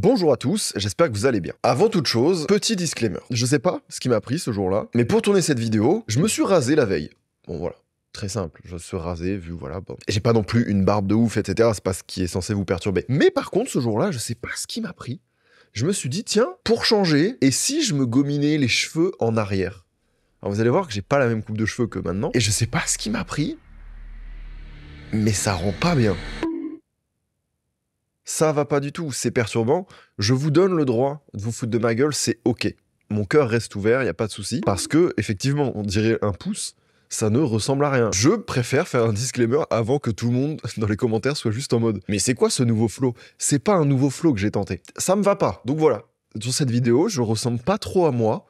Bonjour à tous, j'espère que vous allez bien. Avant toute chose, petit disclaimer. Je sais pas ce qui m'a pris ce jour-là, mais pour tourner cette vidéo, je me suis rasé la veille. Bon voilà, très simple, je suis rasé, vu voilà, bon. J'ai pas non plus une barbe de ouf, etc. C'est pas ce qui est censé vous perturber. Mais par contre, ce jour-là, je sais pas ce qui m'a pris. Je me suis dit, tiens, pour changer, et si je me gominais les cheveux en arrière? Alors vous allez voir que j'ai pas la même coupe de cheveux que maintenant, et je sais pas ce qui m'a pris, mais ça rend pas bien. Ça va pas du tout, c'est perturbant. Je vous donne le droit de vous foutre de ma gueule, c'est ok. Mon cœur reste ouvert, y a pas de souci. Parce que, effectivement, on dirait un pouce, ça ne ressemble à rien. Je préfère faire un disclaimer avant que tout le monde, dans les commentaires, soit juste en mode « Mais c'est quoi ce nouveau flow ?» C'est pas un nouveau flow que j'ai tenté. Ça me va pas. Donc voilà, sur cette vidéo, je ressemble pas trop à moi.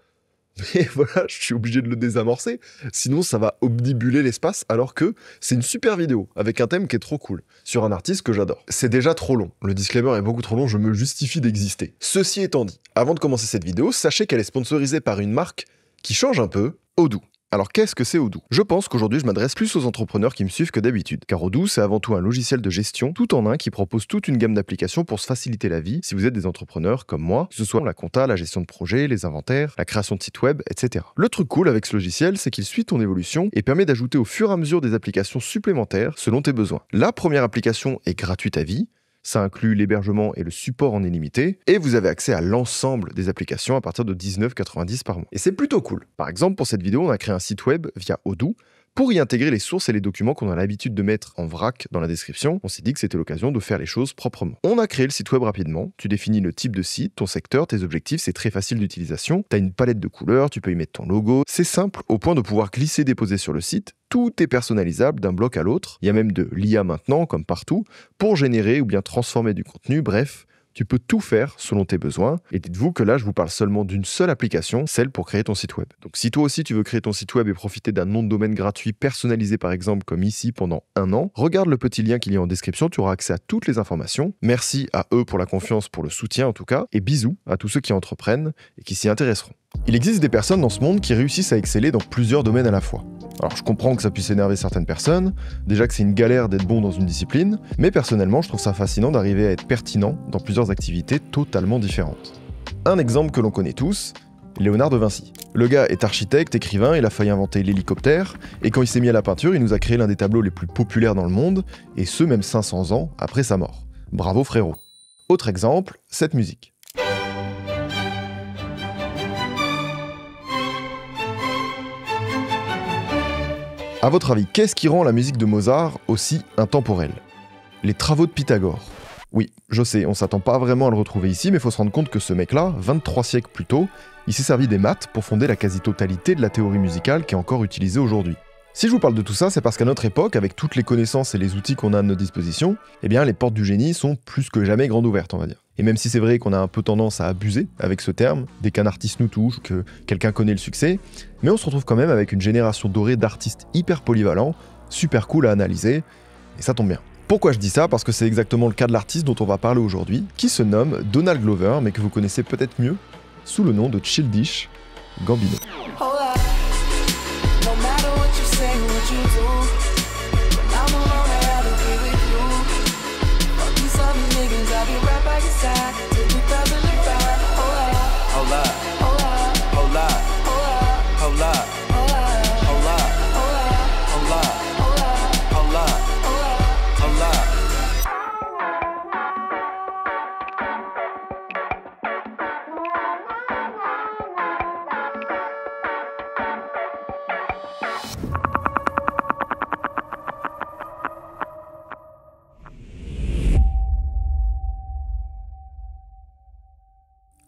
Mais voilà, je suis obligé de le désamorcer, sinon ça va omnibuler l'espace, alors que c'est une super vidéo, avec un thème qui est trop cool, sur un artiste que j'adore. C'est déjà trop long, le disclaimer est beaucoup trop long, je me justifie d'exister. Ceci étant dit, avant de commencer cette vidéo, sachez qu'elle est sponsorisée par une marque qui change un peu, Odoo. Alors qu'est-ce que c'est Odoo? Je pense qu'aujourd'hui je m'adresse plus aux entrepreneurs qui me suivent que d'habitude, car Odoo c'est avant tout un logiciel de gestion tout en un qui propose toute une gamme d'applications pour se faciliter la vie si vous êtes des entrepreneurs comme moi, que ce soit la compta, la gestion de projet, les inventaires, la création de sites web, etc. Le truc cool avec ce logiciel, c'est qu'il suit ton évolution et permet d'ajouter au fur et à mesure des applications supplémentaires selon tes besoins. La première application est gratuite à vie. Ça inclut l'hébergement et le support en illimité, et vous avez accès à l'ensemble des applications à partir de 19,90 par mois. Et c'est plutôt cool. Par exemple, pour cette vidéo, on a créé un site web via Odoo pour y intégrer les sources et les documents qu'on a l'habitude de mettre en vrac dans la description. On s'est dit que c'était l'occasion de faire les choses proprement. On a créé le site web rapidement, tu définis le type de site, ton secteur, tes objectifs, c'est très facile d'utilisation. Tu as une palette de couleurs, tu peux y mettre ton logo. C'est simple au point de pouvoir glisser-déposer sur le site. Tout est personnalisable d'un bloc à l'autre. Il y a même de l'IA maintenant, comme partout, pour générer ou bien transformer du contenu. Bref, tu peux tout faire selon tes besoins. Et dites-vous que là, je vous parle seulement d'une seule application, celle pour créer ton site web. Donc si toi aussi tu veux créer ton site web et profiter d'un nom de domaine gratuit personnalisé par exemple comme ici pendant 1 an, regarde le petit lien qu'il y a en description, tu auras accès à toutes les informations. Merci à eux pour la confiance, pour le soutien en tout cas, et bisous à tous ceux qui entreprennent et qui s'y intéresseront. Il existe des personnes dans ce monde qui réussissent à exceller dans plusieurs domaines à la fois. Alors je comprends que ça puisse énerver certaines personnes, déjà que c'est une galère d'être bon dans une discipline, mais personnellement je trouve ça fascinant d'arriver à être pertinent dans plusieurs activités totalement différentes. Un exemple que l'on connaît tous, Léonard de Vinci. Le gars est architecte, écrivain, il a failli inventer l'hélicoptère, et quand il s'est mis à la peinture, il nous a créé l'un des tableaux les plus populaires dans le monde, et ce même 500 ans après sa mort. Bravo frérot. Autre exemple, cette musique. À votre avis, qu'est-ce qui rend la musique de Mozart aussi intemporelle? Les travaux de Pythagore. Oui, je sais, on s'attend pas vraiment à le retrouver ici, mais faut se rendre compte que ce mec-là, 23 siècles plus tôt, il s'est servi des maths pour fonder la quasi-totalité de la théorie musicale qui est encore utilisée aujourd'hui. Si je vous parle de tout ça, c'est parce qu'à notre époque, avec toutes les connaissances et les outils qu'on a à notre disposition, eh bien les portes du génie sont plus que jamais grandes ouvertes, on va dire. Et même si c'est vrai qu'on a un peu tendance à abuser avec ce terme, dès qu'un artiste nous touche, que quelqu'un connaît le succès, mais on se retrouve quand même avec une génération dorée d'artistes hyper polyvalents, super cool à analyser, et ça tombe bien. Pourquoi je dis ça? Parce que c'est exactement le cas de l'artiste dont on va parler aujourd'hui, qui se nomme Donald Glover, mais que vous connaissez peut-être mieux sous le nom de Childish Gambino.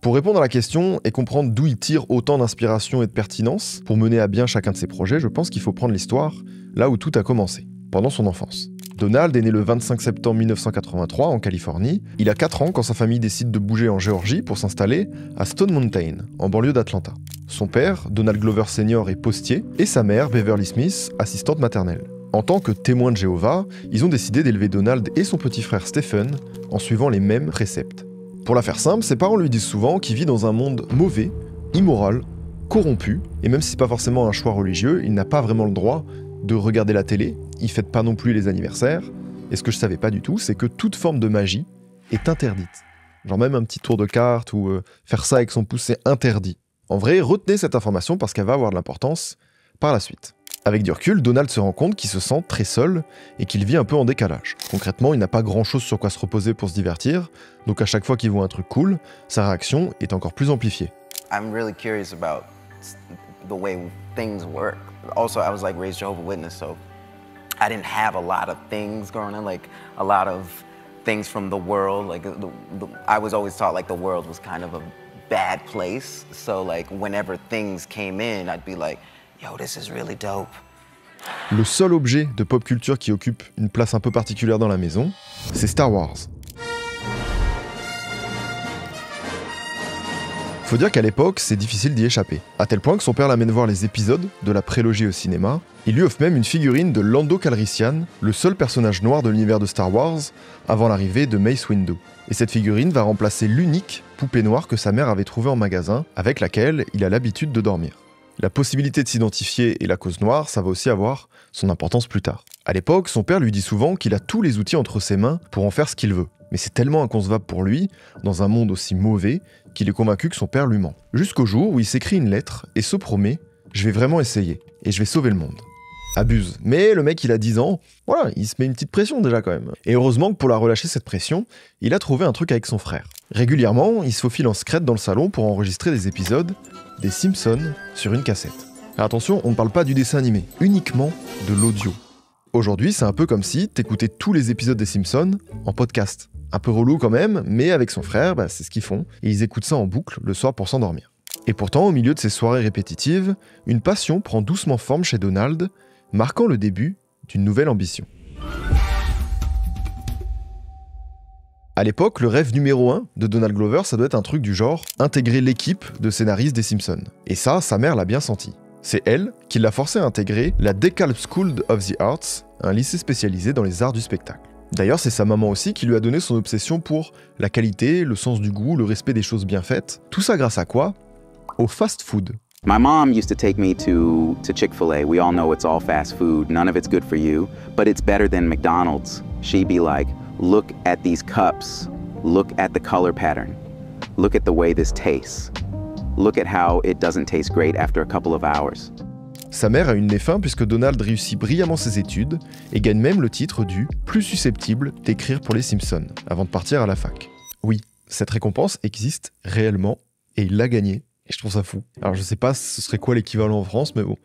Pour répondre à la question et comprendre d'où il tire autant d'inspiration et de pertinence pour mener à bien chacun de ses projets, je pense qu'il faut prendre l'histoire là où tout a commencé, pendant son enfance. Donald est né le 25 septembre 1983 en Californie. Il a 4 ans quand sa famille décide de bouger en Géorgie pour s'installer à Stone Mountain, en banlieue d'Atlanta. Son père, Donald Glover Sr., est postier et sa mère, Beverly Smith, assistante maternelle. En tant que témoins de Jéhovah, ils ont décidé d'élever Donald et son petit frère Stephen en suivant les mêmes préceptes. Pour la faire simple, ses parents lui disent souvent qu'il vit dans un monde mauvais, immoral, corrompu, et même si c'est pas forcément un choix religieux, il n'a pas vraiment le droit de regarder la télé, il fête pas non plus les anniversaires, et ce que je savais pas du tout, c'est que toute forme de magie est interdite. Genre même un petit tour de carte ou faire ça avec son pouce, c'est interdit. En vrai, retenez cette information parce qu'elle va avoir de l'importance par la suite. Avec du recul, Donald se rend compte qu'il se sent très seul et qu'il vit un peu en décalage. Concrètement, il n'a pas grand-chose sur quoi se reposer pour se divertir, donc à chaque fois qu'il voit un truc cool, sa réaction est encore plus amplifiée. I'm really curious about the way things work. Also, I was like raised Jehovah's Witness, so I didn't have a lot of things going on, like a lot of things from the world. Like I was always taught like the world was kind of a bad place. So like whenever things came in, I'd be like, yo, this is really dope. Le seul objet de pop culture qui occupe une place un peu particulière dans la maison, c'est Star Wars. Faut dire qu'à l'époque, c'est difficile d'y échapper. À tel point que son père l'amène voir les épisodes de la prélogie au cinéma. Il lui offre même une figurine de Lando Calrissian, le seul personnage noir de l'univers de Star Wars, avant l'arrivée de Mace Windu. Et cette figurine va remplacer l'unique poupée noire que sa mère avait trouvée en magasin, avec laquelle il a l'habitude de dormir. La possibilité de s'identifier et la cause noire, ça va aussi avoir son importance plus tard. À l'époque, son père lui dit souvent qu'il a tous les outils entre ses mains pour en faire ce qu'il veut. Mais c'est tellement inconcevable pour lui, dans un monde aussi mauvais, qu'il est convaincu que son père lui ment. Jusqu'au jour où il s'écrit une lettre et se promet « Je vais vraiment essayer, et je vais sauver le monde ». Abuse. Mais le mec, il a 10 ans, voilà, il se met une petite pression déjà quand même. Et heureusement que pour la relâcher cette pression, il a trouvé un truc avec son frère. Régulièrement, il se faufile en secrète dans le salon pour enregistrer des épisodes des Simpsons sur une cassette. Alors attention, on ne parle pas du dessin animé, uniquement de l'audio. Aujourd'hui, c'est un peu comme si t'écoutais tous les épisodes des Simpsons en podcast. Un peu relou quand même, mais avec son frère, c'est ce qu'ils font, et ils écoutent ça en boucle le soir pour s'endormir. Et pourtant, au milieu de ces soirées répétitives, une passion prend doucement forme chez Donald, marquant le début d'une nouvelle ambition. À l'époque, le rêve numéro 1 de Donald Glover, ça doit être un truc du genre intégrer l'équipe de scénaristes des Simpsons. Et ça, sa mère l'a bien senti. C'est elle qui l'a forcé à intégrer la DeKalb School of the Arts, un lycée spécialisé dans les arts du spectacle. D'ailleurs, c'est sa maman aussi qui lui a donné son obsession pour la qualité, le sens du goût, le respect des choses bien faites. Tout ça grâce à quoi? Au fast-food. My mom used to take me to Chick-fil-A. We all know it's all fast food. None of it's good for you, but it's better than McDonald's. She'd be like, look at these cups. Look at the color pattern. Look at the way this tastes. Look at how it doesn't taste great after a couple of hours. Sa mère a une nez fin puisque Donald réussit brillamment ses études et gagne même le titre du plus susceptible d'écrire pour les Simpsons avant de partir à la fac. Oui, cette récompense existe réellement et il l'a gagnée. Et je trouve ça fou. Alors je sais pas ce serait quoi l'équivalent en France, mais bon,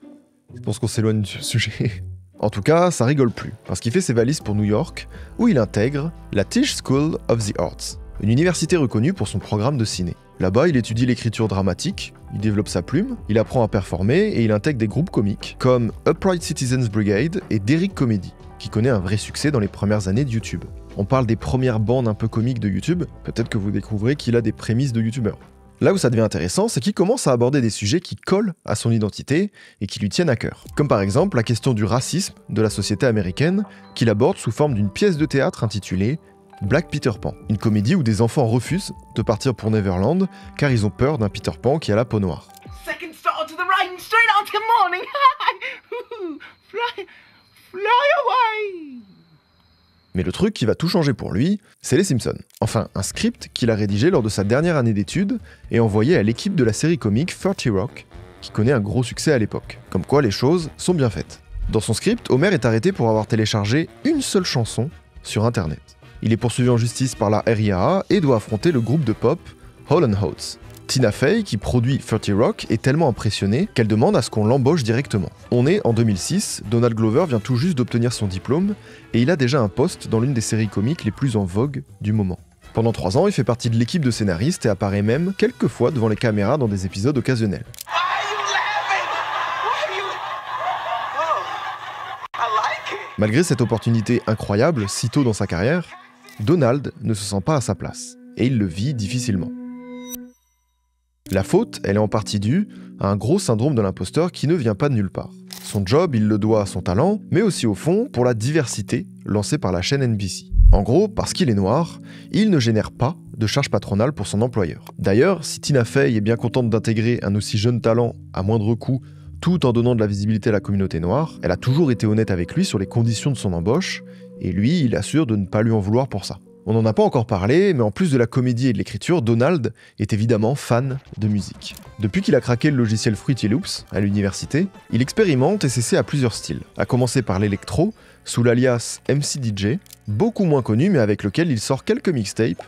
je pense qu'on s'éloigne du sujet. En tout cas, ça rigole plus, parce qu'il fait ses valises pour New York, où il intègre la Tisch School of the Arts, une université reconnue pour son programme de ciné. Là-bas, il étudie l'écriture dramatique, il développe sa plume, il apprend à performer et il intègre des groupes comiques comme Upright Citizens Brigade et Derrick Comedy, qui connaît un vrai succès dans les premières années de YouTube. On parle des premières bandes un peu comiques de YouTube, peut-être que vous découvrez qu'il a des prémices de youtubeur. Là où ça devient intéressant, c'est qu'il commence à aborder des sujets qui collent à son identité et qui lui tiennent à cœur. Comme par exemple la question du racisme de la société américaine, qu'il aborde sous forme d'une pièce de théâtre intitulée Black Peter Pan, une comédie où des enfants refusent de partir pour Neverland car ils ont peur d'un Peter Pan qui a la peau noire. Second star to the right and straight on to morning. Fly away. Mais le truc qui va tout changer pour lui, c'est les Simpsons. Enfin, un script qu'il a rédigé lors de sa dernière année d'études et envoyé à l'équipe de la série comique 30 Rock, qui connaît un gros succès à l'époque. Comme quoi les choses sont bien faites. Dans son script, Homer est arrêté pour avoir téléchargé une seule chanson sur internet. Il est poursuivi en justice par la RIAA et doit affronter le groupe de pop Hall & Oates. Tina Fey, qui produit 30 Rock, est tellement impressionnée qu'elle demande à ce qu'on l'embauche directement. On est en 2006, Donald Glover vient tout juste d'obtenir son diplôme et il a déjà un poste dans l'une des séries comiques les plus en vogue du moment. Pendant 3 ans, il fait partie de l'équipe de scénaristes et apparaît même quelques fois devant les caméras dans des épisodes occasionnels. Malgré cette opportunité incroyable, si tôt dans sa carrière, Donald ne se sent pas à sa place et il le vit difficilement. La faute, elle est en partie due à un gros syndrome de l'imposteur qui ne vient pas de nulle part. Son job, il le doit à son talent, mais aussi au fond pour la diversité lancée par la chaîne NBC. En gros, parce qu'il est noir, il ne génère pas de charge patronale pour son employeur. D'ailleurs, si Tina Fey est bien contente d'intégrer un aussi jeune talent à moindre coût, tout en donnant de la visibilité à la communauté noire, elle a toujours été honnête avec lui sur les conditions de son embauche, et lui, il assure de ne pas lui en vouloir pour ça. On n'en a pas encore parlé, mais en plus de la comédie et de l'écriture, Donald est évidemment fan de musique. Depuis qu'il a craqué le logiciel Fruity Loops à l'université, il expérimente et s'essaie à plusieurs styles, à commencer par l'électro, sous l'alias MCDJ, beaucoup moins connu mais avec lequel il sort quelques mixtapes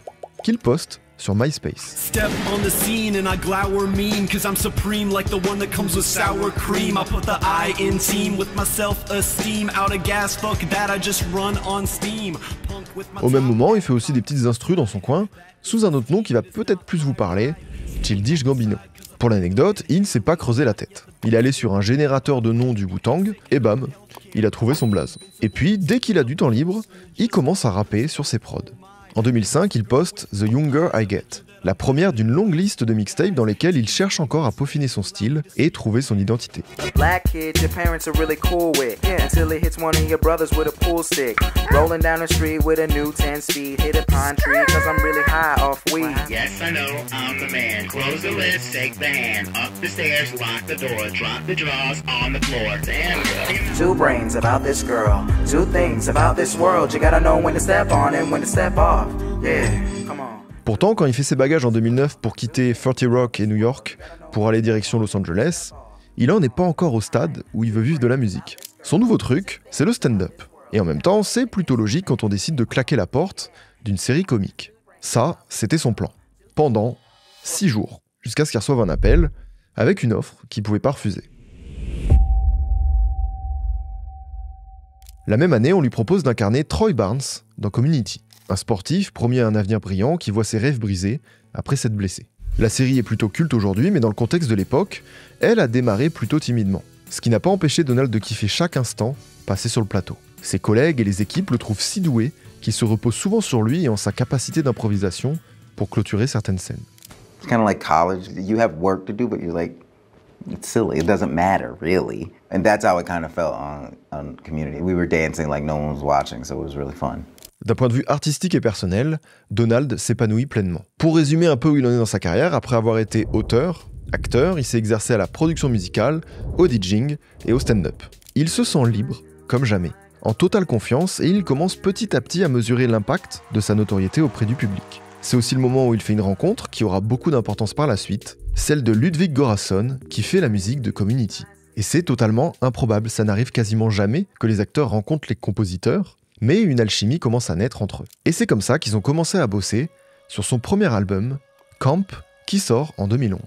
qu'il poste sur MySpace. Step on the scene and I glower mean cause I'm supreme like the one that comes with sour cream. I put the I in team with my self-esteem. Out of gas, fuck that, I just run on steam. Au même moment, il fait aussi des petites instrus dans son coin, sous un autre nom qui va peut-être plus vous parler, Childish Gambino. Pour l'anecdote, il ne s'est pas creusé la tête. Il est allé sur un générateur de noms du Wu-Tang, et bam, il a trouvé son blaze. Et puis, dès qu'il a du temps libre, il commence à rapper sur ses prods. En 2005, il poste The Younger I Get, la première d'une longue liste de mixtapes dans lesquels il cherche encore à peaufiner son style et trouver son identité. Black kid, your parents are really cool with. Yeah, until it hits one of your brothers with a pool stick. Rolling down the street with a new 10 speed. Hit a pine tree cause I'm really high off weed. Yes, I know, I'm the man. Close the list, take the hand. Up the stairs, lock the door. Drop the drawers on the floor. Damn girl. Two brains about this girl. Two things about this world. You gotta know when to step on and when to step off. Yeah, come on. Pourtant, quand il fait ses bagages en 2009 pour quitter 30 Rock et New York pour aller direction Los Angeles, il en est pas encore au stade où il veut vivre de la musique. Son nouveau truc, c'est le stand-up. Et en même temps, c'est plutôt logique quand on décide de claquer la porte d'une série comique. Ça, c'était son plan. Pendant 6 jours, jusqu'à ce qu'il reçoive un appel avec une offre qu'il pouvait pas refuser. La même année, on lui propose d'incarner Troy Barnes dans Community. Un sportif promis à un avenir brillant qui voit ses rêves brisés après s'être blessé. La série est plutôt culte aujourd'hui, mais dans le contexte de l'époque, elle a démarré plutôt timidement. Ce qui n'a pas empêché Donald de kiffer chaque instant passé sur le plateau. Ses collègues et les équipes le trouvent si doué qu'il se repose souvent sur lui et en sa capacité d'improvisation pour clôturer certaines scènes. It's kind of like college. You have work to do, but you're like, it's silly. It doesn't matter, really. And that's how it kind of felt on Community. We were dancing like no one was watching, so it was really fun. D'un point de vue artistique et personnel, Donald s'épanouit pleinement. Pour résumer un peu où il en est dans sa carrière, après avoir été auteur, acteur, il s'est exercé à la production musicale, au DJing et au stand-up. Il se sent libre, comme jamais, en totale confiance, et il commence petit à petit à mesurer l'impact de sa notoriété auprès du public. C'est aussi le moment où il fait une rencontre qui aura beaucoup d'importance par la suite, celle de Ludwig Göransson, qui fait la musique de Community. Et c'est totalement improbable, ça n'arrive quasiment jamais que les acteurs rencontrent les compositeurs, mais une alchimie commence à naître entre eux. Et c'est comme ça qu'ils ont commencé à bosser sur son premier album, Camp, qui sort en 2011.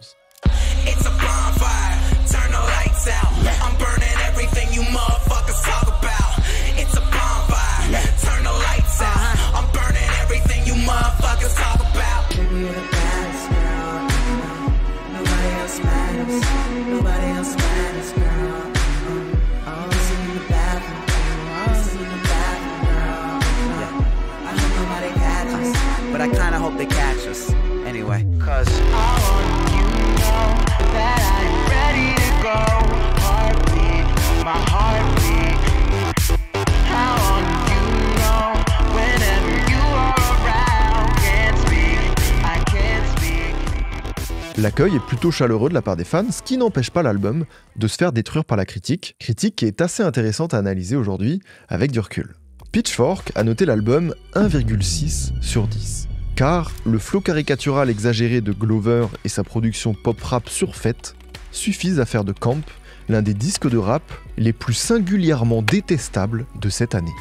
But I kinda hope they catch us anyway. Cause I want you to know that I'm ready to go. Heartbeat, my heartbeat. I want you to know whenever you are around. Can't speak, I can't speak. L'accueil est plutôt chaleureux de la part des fans, ce qui n'empêche pas l'album de se faire détruire par la critique qui est assez intéressante à analyser aujourd'hui avec du recul. Pitchfork a noté l'album 1,6 sur 10. Car le flow caricatural exagéré de Glover et sa production pop-rap surfaite suffisent à faire de Camp l'un des disques de rap les plus singulièrement détestables de cette année.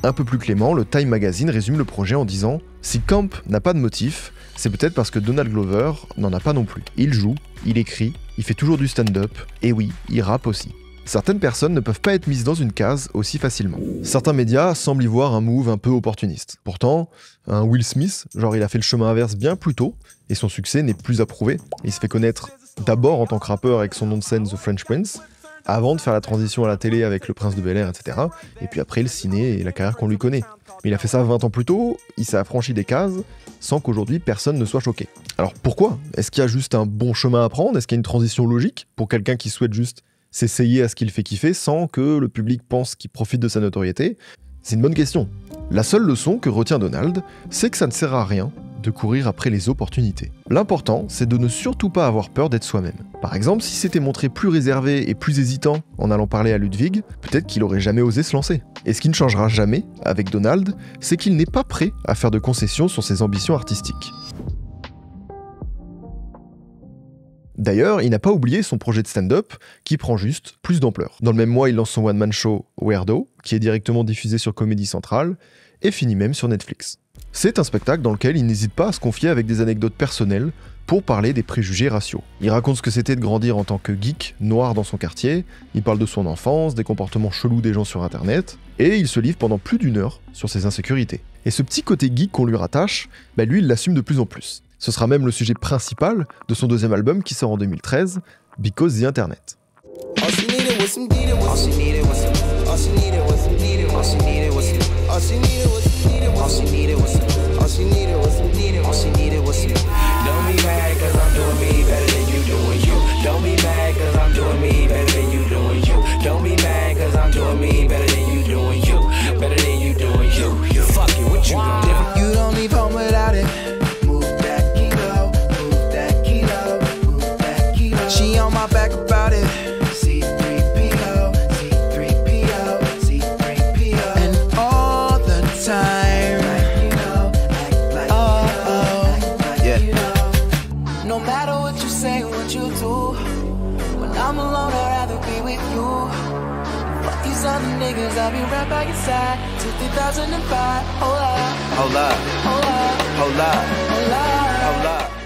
Un peu plus clément, le Time Magazine résume le projet en disant « Si Camp n'a pas de motif, c'est peut-être parce que Donald Glover n'en a pas non plus. Il joue, il écrit, il fait toujours du stand-up, et oui, il rappe aussi. » Certaines personnes ne peuvent pas être mises dans une case aussi facilement. Certains médias semblent y voir un move un peu opportuniste. Pourtant, un Will Smith, genre il a fait le chemin inverse bien plus tôt, et son succès n'est plus à prouver. Il se fait connaître d'abord en tant que rappeur avec son nom de scène The French Prince, avant de faire la transition à la télé avec Le Prince de Bel-Air, etc. Et puis après le ciné et la carrière qu'on lui connaît. Mais il a fait ça 20 ans plus tôt, il s'est affranchi des cases, sans qu'aujourd'hui personne ne soit choqué. Alors pourquoi? Est-ce qu'il y a juste un bon chemin à prendre? Est-ce qu'il y a une transition logique pour quelqu'un qui souhaite juste s'essayer à ce qu'il fait kiffer sans que le public pense qu'il profite de sa notoriété? C'est une bonne question. La seule leçon que retient Donald, c'est que ça ne sert à rien de courir après les opportunités. L'important, c'est de ne surtout pas avoir peur d'être soi-même. Par exemple, si s'était montré plus réservé et plus hésitant en allant parler à Ludwig, peut-être qu'il aurait jamais osé se lancer. Et ce qui ne changera jamais avec Donald, c'est qu'il n'est pas prêt à faire de concessions sur ses ambitions artistiques. D'ailleurs, il n'a pas oublié son projet de stand-up, qui prend juste plus d'ampleur. Dans le même mois, il lance son one-man show Weirdo, qui est directement diffusé sur Comedy Central, et finit même sur Netflix. C'est un spectacle dans lequel il n'hésite pas à se confier avec des anecdotes personnelles pour parler des préjugés raciaux. Il raconte ce que c'était de grandir en tant que geek noir dans son quartier, il parle de son enfance, des comportements chelous des gens sur internet, et il se livre pendant plus d'1 heure sur ses insécurités. Et ce petit côté geek qu'on lui rattache, lui il l'assume de plus en plus. Ce sera même le sujet principal de son 2e album qui sort en 2013, Because the Internet.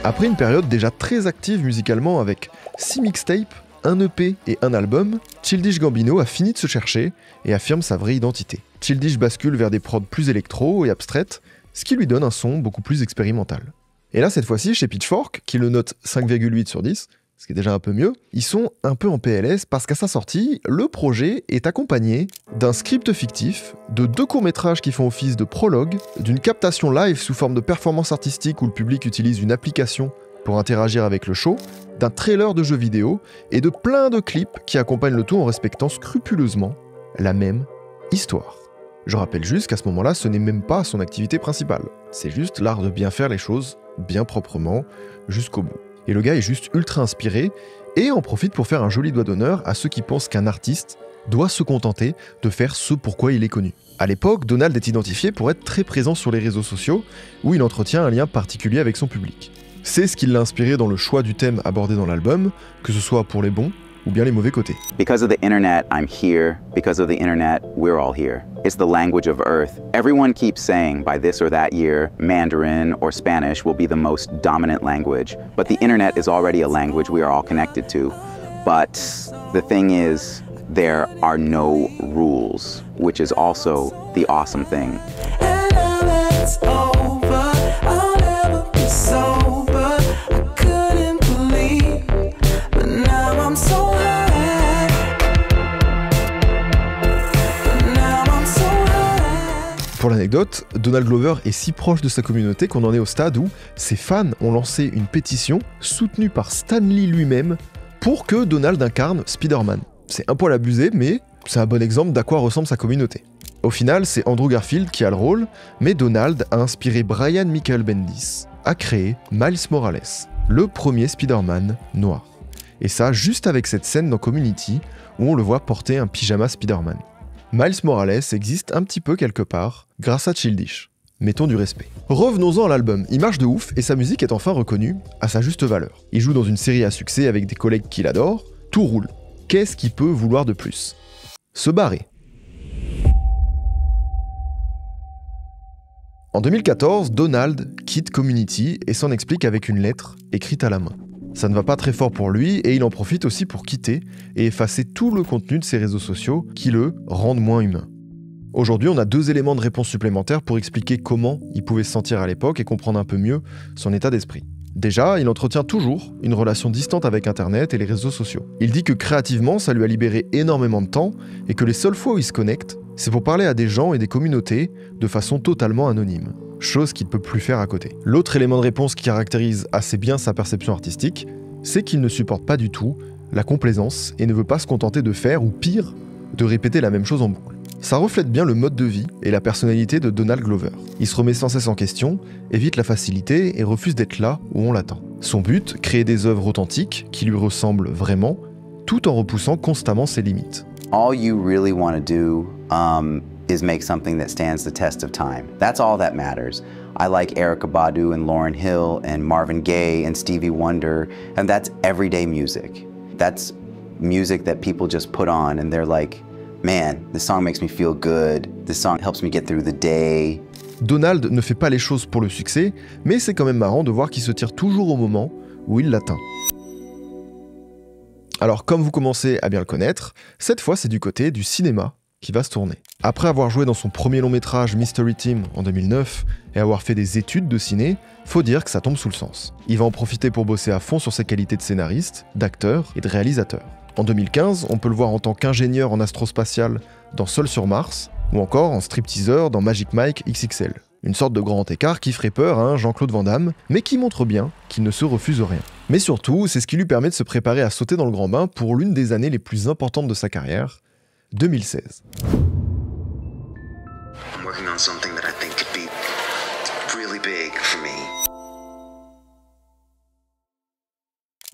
Après une période déjà très active musicalement avec 6 mixtapes, un EP et un album, Childish Gambino a fini de se chercher et affirme sa vraie identité. Childish bascule vers des prods plus électro et abstraites, ce qui lui donne un son beaucoup plus expérimental. Et là, cette fois-ci, chez Pitchfork, qui le note 5,8 sur 10, ce qui est déjà un peu mieux, ils sont un peu en PLS parce qu'à sa sortie, le projet est accompagné d'un script fictif, de 2 courts-métrages qui font office de prologue, d'une captation live sous forme de performance artistique où le public utilise une application pour interagir avec le show, d'un trailer de jeu vidéo et de plein de clips qui accompagnent le tout en respectant scrupuleusement la même histoire. Je rappelle juste qu'à ce moment-là, ce n'est même pas son activité principale. C'est juste l'art de bien faire les choses bien proprement jusqu'au bout. Et le gars est juste ultra inspiré et en profite pour faire un joli doigt d'honneur à ceux qui pensent qu'un artiste doit se contenter de faire ce pourquoi il est connu. À l'époque, Donald est identifié pour être très présent sur les réseaux sociaux où il entretient un lien particulier avec son public. C'est ce qui l'a inspiré dans le choix du thème abordé dans l'album, que ce soit pour les bons ou bien les mauvais côtés. Because of the internet, I'm here. Because of the internet, we're all here. It's the language of Earth. Everyone keeps saying by this or that year, Mandarin or Spanish will be the most dominant language. But the internet is already a language we are all connected to. But the thing is, there are no rules, which is also the awesome thing. Pour l'anecdote, Donald Glover est si proche de sa communauté qu'on en est au stade où ses fans ont lancé une pétition soutenue par Stan Lee lui-même pour que Donald incarne Spider-Man. C'est un poil abusé, mais c'est un bon exemple d'à quoi ressemble sa communauté. Au final, c'est Andrew Garfield qui a le rôle, mais Donald a inspiré Brian Michael Bendis à créer Miles Morales, le premier Spider-Man noir. Et ça, juste avec cette scène dans Community où on le voit porter un pyjama Spider-Man. Miles Morales existe un petit peu quelque part grâce à Childish. Mettons du respect. Revenons-en à l'album. Il marche de ouf et sa musique est enfin reconnue à sa juste valeur. Il joue dans une série à succès avec des collègues qu'il adore. Tout roule. Qu'est-ce qu'il peut vouloir de plus? Se barrer. En 2014, Donald quitte Community et s'en explique avec une lettre écrite à la main. Ça ne va pas très fort pour lui et il en profite aussi pour quitter et effacer tout le contenu de ses réseaux sociaux qui le rendent moins humain. Aujourd'hui, on a 2 éléments de réponse supplémentaires pour expliquer comment il pouvait se sentir à l'époque et comprendre un peu mieux son état d'esprit. Déjà, il entretient toujours une relation distante avec Internet et les réseaux sociaux. Il dit que créativement, ça lui a libéré énormément de temps et que les seules fois où il se connecte, c'est pour parler à des gens et des communautés de façon totalement anonyme. Chose qu'il ne peut plus faire à côté. L'autre élément de réponse qui caractérise assez bien sa perception artistique, c'est qu'il ne supporte pas du tout la complaisance et ne veut pas se contenter de faire, ou pire, de répéter la même chose en boucle. Ça reflète bien le mode de vie et la personnalité de Donald Glover. Il se remet sans cesse en question, évite la facilité et refuse d'être là où on l'attend. Son but, créer des œuvres authentiques qui lui ressemblent vraiment, tout en repoussant constamment ses limites. All you really want to do is make something that stands the test of time. That's all that matters. I like Erykah Badu and Lauryn Hill and Marvin Gaye and Stevie Wonder, and that's everyday music. That's music that people just put on and they're like, man, this song makes me feel good, this song helps me get through the day. Donald ne fait pas les choses pour le succès, mais c'est quand même marrant de voir qu'il se tire toujours au moment où il l'atteint. Alors comme vous commencez à bien le connaître, cette fois c'est du côté du cinéma qui va se tourner. Après avoir joué dans son premier long métrage Mystery Team en 2009 et avoir fait des études de ciné, faut dire que ça tombe sous le sens. Il va en profiter pour bosser à fond sur ses qualités de scénariste, d'acteur et de réalisateur. En 2015, on peut le voir en tant qu'ingénieur en astrospatial dans Seul sur Mars, ou encore en stripteaseur dans Magic Mike XXL. Une sorte de grand écart qui ferait peur à un Jean-Claude Van Damme, mais qui montre bien qu'il ne se refuse rien. Mais surtout, c'est ce qui lui permet de se préparer à sauter dans le grand bain pour l'une des années les plus importantes de sa carrière, 2016. I'm working on something that I think could be really big for me.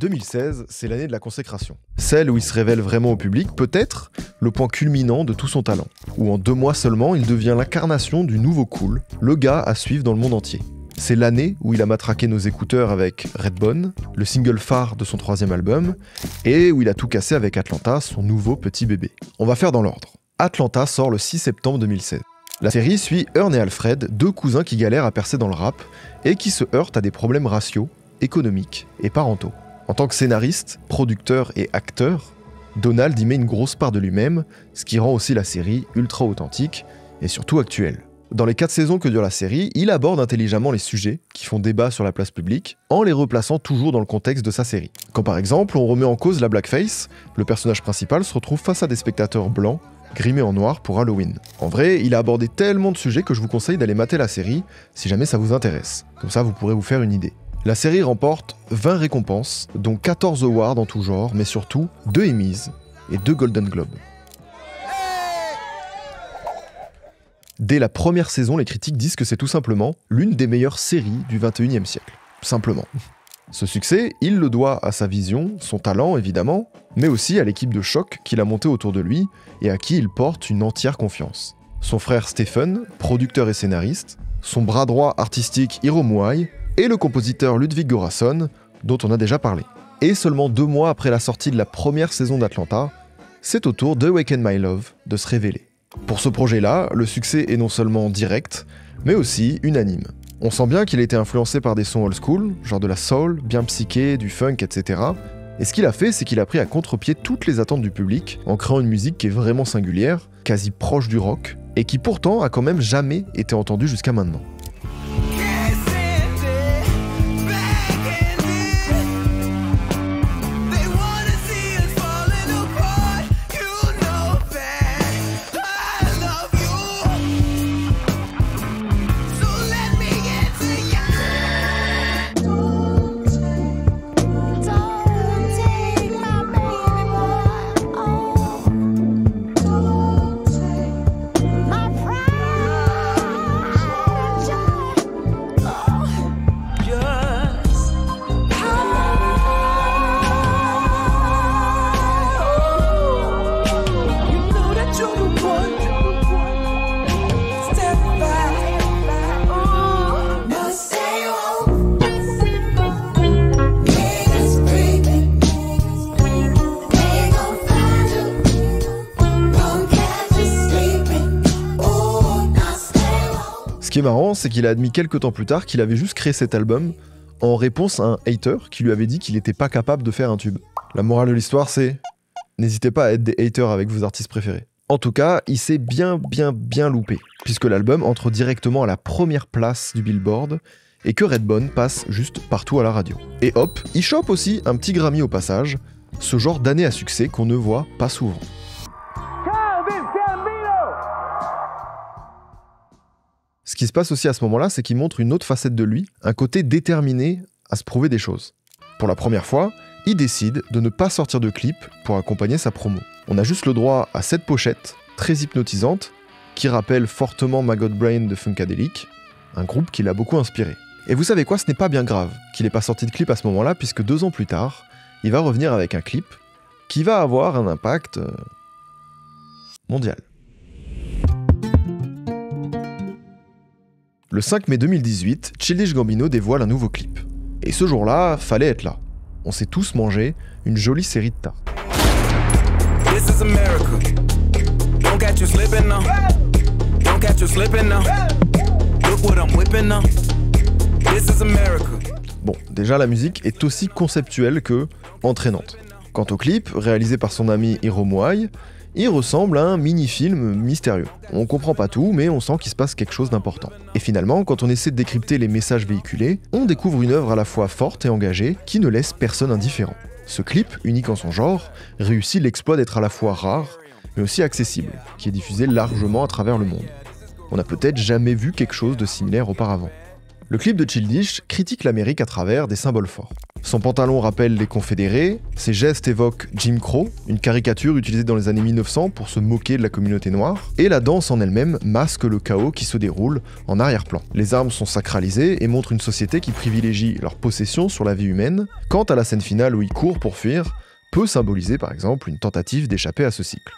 2016, c'est l'année de la consécration. Celle où il se révèle vraiment au public, peut-être le point culminant de tout son talent. Où en 2 mois seulement, il devient l'incarnation du nouveau cool, le gars à suivre dans le monde entier. C'est l'année où il a matraqué nos écouteurs avec Redbone, le single phare de son 3e album, et où il a tout cassé avec Atlanta, son nouveau petit bébé. On va faire dans l'ordre. Atlanta sort le 6 septembre 2016. La série suit Earn et Alfred, 2 cousins qui galèrent à percer dans le rap, et qui se heurtent à des problèmes raciaux, économiques et parentaux. En tant que scénariste, producteur et acteur, Donald y met une grosse part de lui-même, ce qui rend aussi la série ultra authentique et surtout actuelle. Dans les 4 saisons que dure la série, il aborde intelligemment les sujets qui font débat sur la place publique, en les replaçant toujours dans le contexte de sa série. Quand par exemple on remet en cause la blackface, le personnage principal se retrouve face à des spectateurs blancs, grimés en noir pour Halloween. En vrai, il a abordé tellement de sujets que je vous conseille d'aller mater la série si jamais ça vous intéresse. Comme ça vous pourrez vous faire une idée. La série remporte 20 récompenses, dont 14 awards en tout genre, mais surtout 2 Emmys et 2 Golden Globes. Dès la première saison, les critiques disent que c'est tout simplement l'une des meilleures séries du 21e siècle. Simplement. Ce succès, il le doit à sa vision, son talent évidemment, mais aussi à l'équipe de choc qu'il a montée autour de lui et à qui il porte une entière confiance. Son frère Stephen, producteur et scénariste, son bras droit artistique Hiro Muai, et le compositeur Ludwig Göransson, dont on a déjà parlé. Et seulement 2 mois après la sortie de la première saison d'Atlanta, c'est au tour de Awaken My Love de se révéler. Pour ce projet-là, le succès est non seulement direct, mais aussi unanime. On sent bien qu'il a été influencé par des sons old school, genre de la soul, bien psyché, du funk, etc. Et ce qu'il a fait, c'est qu'il a pris à contre-pied toutes les attentes du public, en créant une musique qui est vraiment singulière, quasi proche du rock, et qui pourtant a quand même jamais été entendue jusqu'à maintenant. Ce qui est marrant, c'est qu'il a admis quelques temps plus tard qu'il avait juste créé cet album en réponse à un hater qui lui avait dit qu'il n'était pas capable de faire un tube. La morale de l'histoire, c'est n'hésitez pas à être des haters avec vos artistes préférés. En tout cas, il s'est bien loupé, puisque l'album entre directement à la première place du Billboard et que Redbone passe juste partout à la radio. Et hop, il chope aussi un petit Grammy au passage, ce genre d'année à succès qu'on ne voit pas souvent. Ce qui se passe aussi à ce moment-là, c'est qu'il montre une autre facette de lui, un côté déterminé à se prouver des choses. Pour la première fois, il décide de ne pas sortir de clip pour accompagner sa promo. On a juste le droit à cette pochette, très hypnotisante, qui rappelle fortement Maggot Brain de Funkadelic, un groupe qui l'a beaucoup inspiré. Et vous savez quoi, ce n'est pas bien grave qu'il n'ait pas sorti de clip à ce moment-là, puisque 2 ans plus tard, il va revenir avec un clip qui va avoir un impact mondial. Le 5 mai 2018, Childish Gambino dévoile un nouveau clip. Et ce jour-là, fallait être là. On s'est tous mangé une jolie série de tartes. This is America. Don't catch you slipping now. Don't catch you slipping now. Look what I'm whipping now. This is America. Bon, déjà la musique est aussi conceptuelle que entraînante. Quant au clip, réalisé par son ami Hiro Muai, il ressemble à un mini-film mystérieux. On comprend pas tout, mais on sent qu'il se passe quelque chose d'important. Et finalement, quand on essaie de décrypter les messages véhiculés, on découvre une œuvre à la fois forte et engagée qui ne laisse personne indifférent. Ce clip, unique en son genre, réussit l'exploit d'être à la fois rare, mais aussi accessible, qui est diffusé largement à travers le monde. On n'a peut-être jamais vu quelque chose de similaire auparavant. Le clip de Childish critique l'Amérique à travers des symboles forts. Son pantalon rappelle les confédérés, ses gestes évoquent Jim Crow, une caricature utilisée dans les années 1900 pour se moquer de la communauté noire, et la danse en elle-même masque le chaos qui se déroule en arrière-plan. Les armes sont sacralisées et montrent une société qui privilégie leur possession sur la vie humaine, quant à la scène finale où il court pour fuir, peut symboliser par exemple une tentative d'échapper à ce cycle.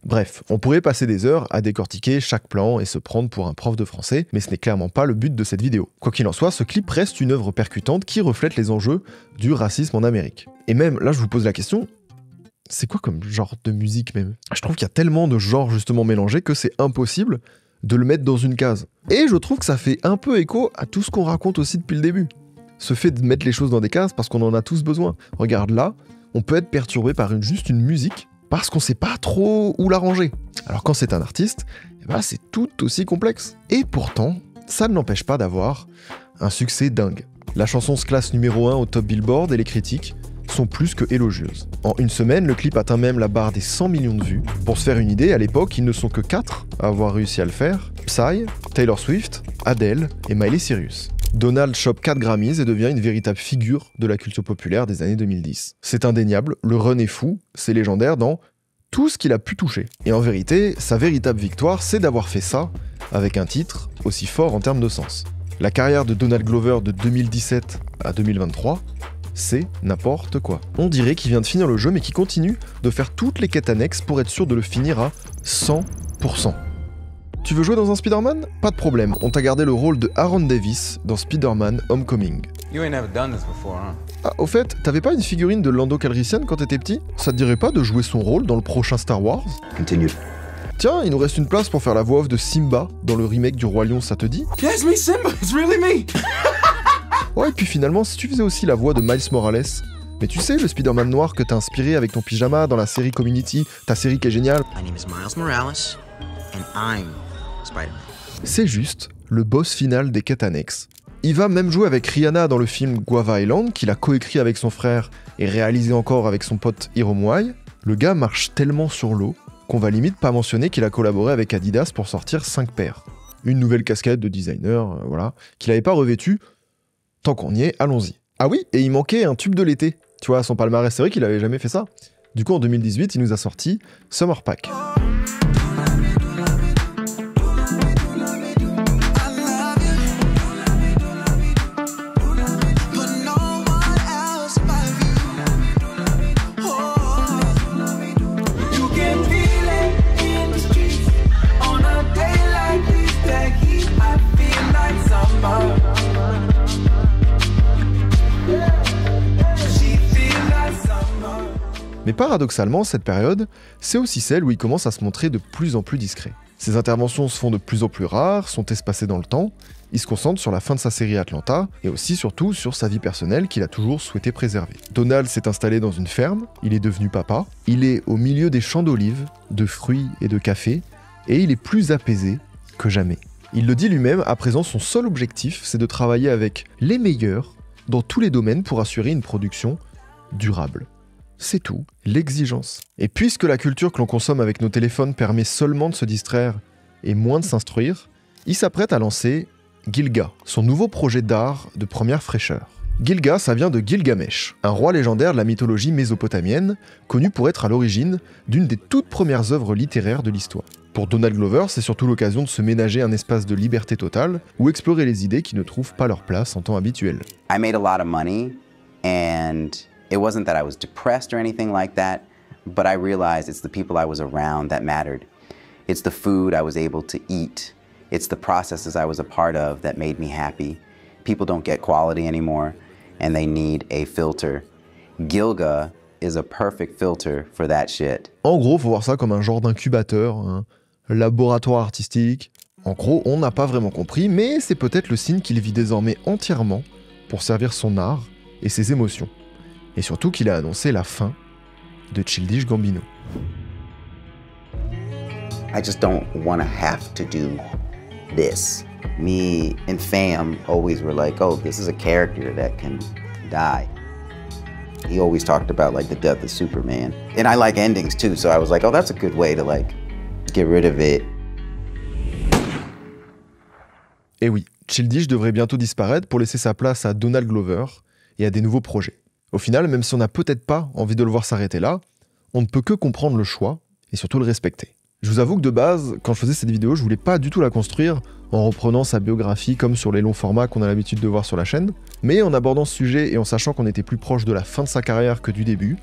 Bref, on pourrait passer des heures à décortiquer chaque plan et se prendre pour un prof de français, mais ce n'est clairement pas le but de cette vidéo. Quoi qu'il en soit, ce clip reste une œuvre percutante qui reflète les enjeux du racisme en Amérique. Et même, là je vous pose la question, c'est quoi comme genre de musique même? Je trouve qu'il y a tellement de genres justement mélangés que c'est impossible de le mettre dans une case. Et je trouve que ça fait un peu écho à tout ce qu'on raconte aussi depuis le début. Ce fait de mettre les choses dans des cases parce qu'on en a tous besoin. Regarde là, on peut être perturbé par juste une musique parce qu'on sait pas trop où la ranger. Alors quand c'est un artiste, c'est tout aussi complexe. Et pourtant, ça ne l'empêche pas d'avoir un succès dingue. La chanson se classe numéro 1 au top Billboard et les critiques sont plus que élogieuses. En une semaine, le clip atteint même la barre des 100 millions de vues. Pour se faire une idée, à l'époque, ils ne sont que 4 à avoir réussi à le faire. Psy, Taylor Swift, Adele et Miley Cyrus. Donald chope 4 Grammys et devient une véritable figure de la culture populaire des années 2010. C'est indéniable, le run est fou, c'est légendaire dans tout ce qu'il a pu toucher. Et en vérité, sa véritable victoire, c'est d'avoir fait ça avec un titre aussi fort en termes de sens. La carrière de Donald Glover de 2017 à 2023, c'est n'importe quoi. On dirait qu'il vient de finir le jeu mais qu'il continue de faire toutes les quêtes annexes pour être sûr de le finir à 100%. Tu veux jouer dans un Spider-Man? Pas de problème, on t'a gardé le rôle de Aaron Davis dans Spider-Man Homecoming. You ain't never done this before, huh? Ah, au fait, t'avais pas une figurine de Lando Calrissian quand t'étais petit? Ça te dirait pas de jouer son rôle dans le prochain Star Wars? Continue. Tiens, il nous reste une place pour faire la voix off de Simba dans le remake du Roi Lion, ça te dit? Yes, me Simba, it's really me. Ouais, et puis finalement, si tu faisais aussi la voix de Miles Morales, mais tu sais, le Spider-Man noir que t'as inspiré avec ton pyjama dans la série Community, ta série qui est géniale. My name is Miles Morales, and I'm Spider-Man. C'est juste le boss final des quêtes annexes. Il va même jouer avec Rihanna dans le film Guava Island, qu'il a coécrit avec son frère et réalisé encore avec son pote Hiro Muai. Le gars marche tellement sur l'eau qu'on va limite pas mentionner qu'il a collaboré avec Adidas pour sortir 5 paires. Une nouvelle casquette de designer, voilà, qu'il avait pas revêtue. Tant qu'on y est, allons-y. Ah oui, et il manquait un tube de l'été. Tu vois, à son palmarès, c'est vrai qu'il avait jamais fait ça. Du coup, en 2018, il nous a sorti Summer Pack. Mais paradoxalement, cette période, c'est aussi celle où il commence à se montrer de plus en plus discret. Ses interventions se font de plus en plus rares, sont espacées dans le temps, il se concentre sur la fin de sa série Atlanta, et aussi surtout sur sa vie personnelle qu'il a toujours souhaité préserver. Donald s'est installé dans une ferme, il est devenu papa, il est au milieu des champs d'olives, de fruits et de café, et il est plus apaisé que jamais. Il le dit lui-même, à présent son seul objectif, c'est de travailler avec les meilleurs dans tous les domaines pour assurer une production durable. C'est tout, l'exigence. Et puisque la culture que l'on consomme avec nos téléphones permet seulement de se distraire et moins de s'instruire, il s'apprête à lancer Gilga, son nouveau projet d'art de première fraîcheur. Gilga, ça vient de Gilgamesh, un roi légendaire de la mythologie mésopotamienne, connu pour être à l'origine d'une des toutes premières œuvres littéraires de l'histoire. Pour Donald Glover, c'est surtout l'occasion de se ménager un espace de liberté totale ou explorer les idées qui ne trouvent pas leur place en temps habituel. I made a lot of money, and it wasn't that I was depressed or anything like that, but I realized it's the people I was around that mattered. It's the food I was able to eat. It's the processes I was a part of that made me happy. People don't get quality anymore, and they need a filter. Gilga is a perfect filter for that shit. En gros, faut voir ça comme un genre d'incubateur, un laboratoire artistique. En gros, on n'a pas vraiment compris, mais c'est peut-être le signe qu'il vit désormais entièrement pour servir son art et ses émotions. Et surtout qu'il a annoncé la fin de Childish Gambino. I just don't want to have to do this. Me and fam always were like, oh, this is a character that can die. He always talked about like the death of Superman. And I like endings too, so I was like, oh, that's a good way to like get rid of it. Et oui, Childish devrait bientôt disparaître pour laisser sa place à Donald Glover et à des nouveaux projets. Au final, même si on n'a peut-être pas envie de le voir s'arrêter là, on ne peut que comprendre le choix et surtout le respecter. Je vous avoue que de base, quand je faisais cette vidéo, je voulais pas du tout la construire en reprenant sa biographie comme sur les longs formats qu'on a l'habitude de voir sur la chaîne, mais en abordant ce sujet et en sachant qu'on était plus proche de la fin de sa carrière que du début,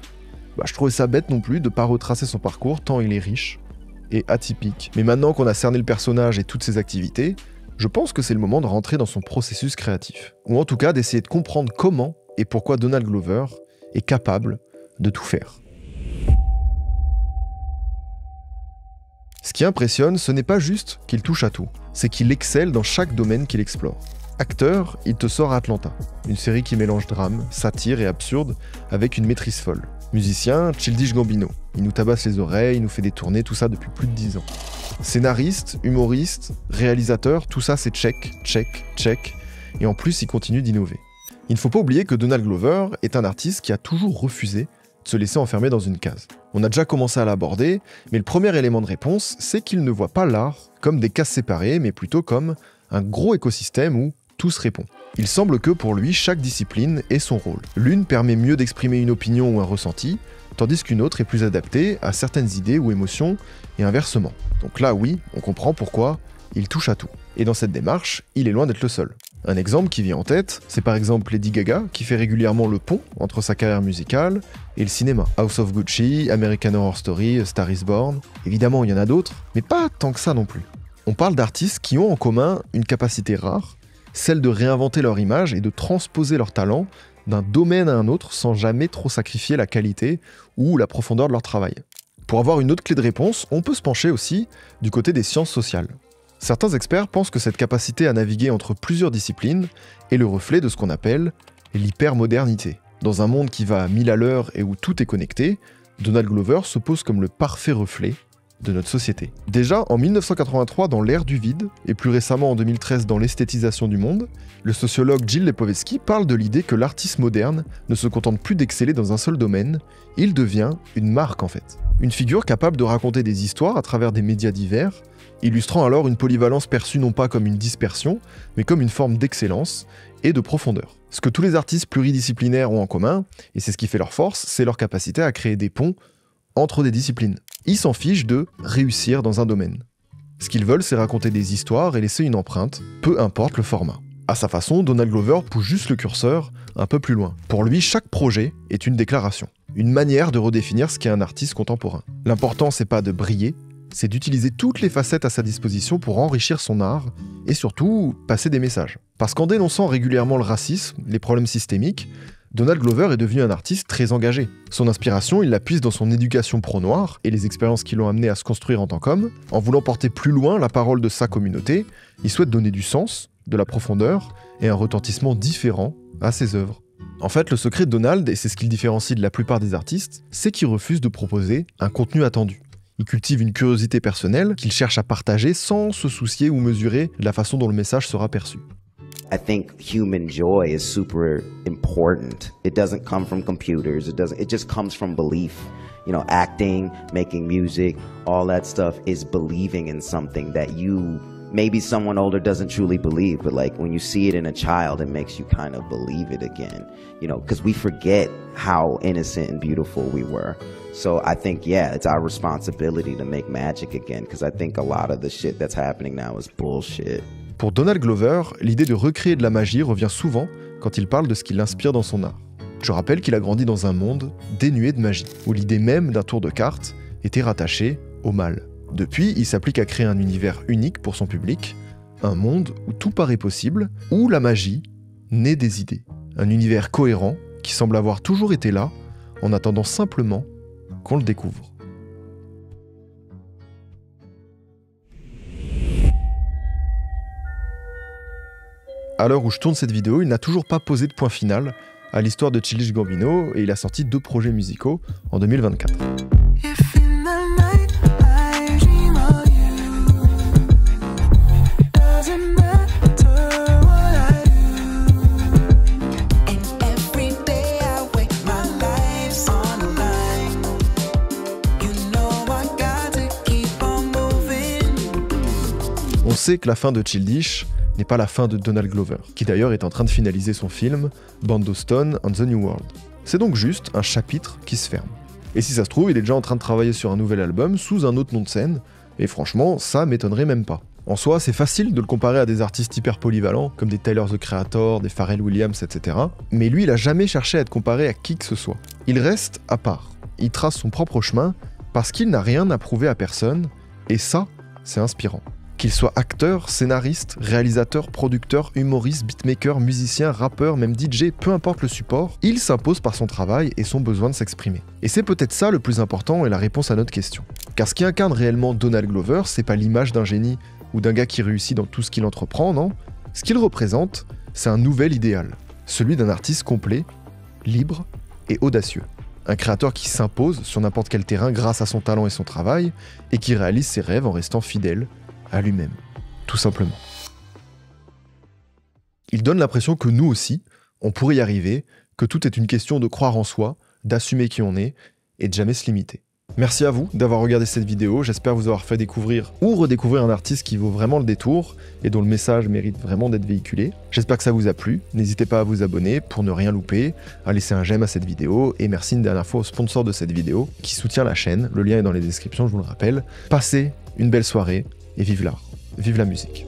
je trouvais ça bête non plus de pas retracer son parcours tant il est riche et atypique. Mais maintenant qu'on a cerné le personnage et toutes ses activités, je pense que c'est le moment de rentrer dans son processus créatif. Ou en tout cas d'essayer de comprendre comment et pourquoi Donald Glover est capable de tout faire. Ce qui impressionne, ce n'est pas juste qu'il touche à tout, c'est qu'il excelle dans chaque domaine qu'il explore. Acteur, il te sort Atlanta, une série qui mélange drame, satire et absurde avec une maîtrise folle. Musicien, Childish Gambino, il nous tabasse les oreilles, il nous fait des tournées, tout ça depuis plus de 10 ans. Scénariste, humoriste, réalisateur, tout ça c'est check, check, check, et en plus il continue d'innover. Il ne faut pas oublier que Donald Glover est un artiste qui a toujours refusé de se laisser enfermer dans une case. On a déjà commencé à l'aborder, mais le premier élément de réponse, c'est qu'il ne voit pas l'art comme des cases séparées, mais plutôt comme un gros écosystème où tout se répond. Il semble que pour lui, chaque discipline ait son rôle. L'une permet mieux d'exprimer une opinion ou un ressenti, tandis qu'une autre est plus adaptée à certaines idées ou émotions, et inversement. Donc là, oui, on comprend pourquoi il touche à tout. Et dans cette démarche, il est loin d'être le seul. Un exemple qui vient en tête, c'est par exemple Lady Gaga, qui fait régulièrement le pont entre sa carrière musicale et le cinéma. House of Gucci, American Horror Story, Star is Born. Évidemment, il y en a d'autres, mais pas tant que ça non plus. On parle d'artistes qui ont en commun une capacité rare, celle de réinventer leur image et de transposer leur talent d'un domaine à un autre sans jamais trop sacrifier la qualité ou la profondeur de leur travail. Pour avoir une autre clé de réponse, on peut se pencher aussi du côté des sciences sociales. Certains experts pensent que cette capacité à naviguer entre plusieurs disciplines est le reflet de ce qu'on appelle l'hypermodernité. Dans un monde qui va à 1000 à l'heure et où tout est connecté, Donald Glover se pose comme le parfait reflet de notre société. Déjà, en 1983, dans l'ère du vide, et plus récemment en 2013 dans l'esthétisation du monde, le sociologue Jill Lipovetsky parle de l'idée que l'artiste moderne ne se contente plus d'exceller dans un seul domaine, il devient une marque en fait. Une figure capable de raconter des histoires à travers des médias divers, illustrant alors une polyvalence perçue non pas comme une dispersion, mais comme une forme d'excellence et de profondeur. Ce que tous les artistes pluridisciplinaires ont en commun, et c'est ce qui fait leur force, c'est leur capacité à créer des ponts entre des disciplines. Ils s'en fichent de réussir dans un domaine. Ce qu'ils veulent, c'est raconter des histoires et laisser une empreinte, peu importe le format. À sa façon, Donald Glover pousse juste le curseur un peu plus loin. Pour lui, chaque projet est une déclaration, une manière de redéfinir ce qu'est un artiste contemporain. L'important, c'est pas de briller, c'est d'utiliser toutes les facettes à sa disposition pour enrichir son art et surtout passer des messages. Parce qu'en dénonçant régulièrement le racisme, les problèmes systémiques, Donald Glover est devenu un artiste très engagé. Son inspiration, il la puise dans son éducation pro-noir et les expériences qui l'ont amené à se construire en tant qu'homme. En voulant porter plus loin la parole de sa communauté, il souhaite donner du sens, de la profondeur et un retentissement différent à ses œuvres. En fait, le secret de Donald, et c'est ce qui le différencie de la plupart des artistes, c'est qu'il refuse de proposer un contenu attendu. Il cultive une curiosité personnelle qu'il cherche à partager sans se soucier ou mesurer de la façon dont le message sera perçu. I think human joy is super important. It doesn't come from computers. It just comes from belief. You know, acting, making music, all that stuff is believing in something that maybe someone older doesn't truly believe, but like when you see it in a child, it makes you kind of believe it again. You know, because we forget how innocent and beautiful we were. So I think, yeah, it's our responsibility to make magic again, because I think a lot of the shit that's happening now is bullshit. Pour Donald Glover, l'idée de recréer de la magie revient souvent quand il parle de ce qui l'inspire dans son art. Je rappelle qu'il a grandi dans un monde dénué de magie, où l'idée même d'un tour de cartes était rattachée au mal. Depuis, il s'applique à créer un univers unique pour son public, un monde où tout paraît possible, où la magie naît des idées. Un univers cohérent qui semble avoir toujours été là, en attendant simplement qu'on le découvre. À l'heure où je tourne cette vidéo, il n'a toujours pas posé de point final à l'histoire de Childish Gambino et il a sorti 2 projets musicaux en 2024. On sait que la fin de Childish n'est pas la fin de Donald Glover, qui d'ailleurs est en train de finaliser son film Bando Stone and the New World. C'est donc juste un chapitre qui se ferme. Et si ça se trouve, il est déjà en train de travailler sur un nouvel album sous un autre nom de scène, et franchement, ça m'étonnerait même pas. En soi, c'est facile de le comparer à des artistes hyper polyvalents, comme des Tyler the Creator, des Pharrell Williams, etc. Mais lui, il a jamais cherché à être comparé à qui que ce soit. Il reste à part. Il trace son propre chemin, parce qu'il n'a rien à prouver à personne, et ça, c'est inspirant. Qu'il soit acteur, scénariste, réalisateur, producteur, humoriste, beatmaker, musicien, rappeur, même DJ, peu importe le support, il s'impose par son travail et son besoin de s'exprimer. Et c'est peut-être ça le plus important et la réponse à notre question. Car ce qui incarne réellement Donald Glover, c'est pas l'image d'un génie ou d'un gars qui réussit dans tout ce qu'il entreprend, non. Ce qu'il représente, c'est un nouvel idéal. Celui d'un artiste complet, libre et audacieux. Un créateur qui s'impose sur n'importe quel terrain grâce à son talent et son travail, et qui réalise ses rêves en restant fidèle à lui-même, tout simplement. Il donne l'impression que nous aussi, on pourrait y arriver, que tout est une question de croire en soi, d'assumer qui on est, et de jamais se limiter. Merci à vous d'avoir regardé cette vidéo, j'espère vous avoir fait découvrir ou redécouvrir un artiste qui vaut vraiment le détour, et dont le message mérite vraiment d'être véhiculé. J'espère que ça vous a plu, n'hésitez pas à vous abonner pour ne rien louper, à laisser un j'aime à cette vidéo, et merci une dernière fois au sponsor de cette vidéo, qui soutient la chaîne, le lien est dans les descriptions, je vous le rappelle. Passez une belle soirée, et vive l'art, vive la musique.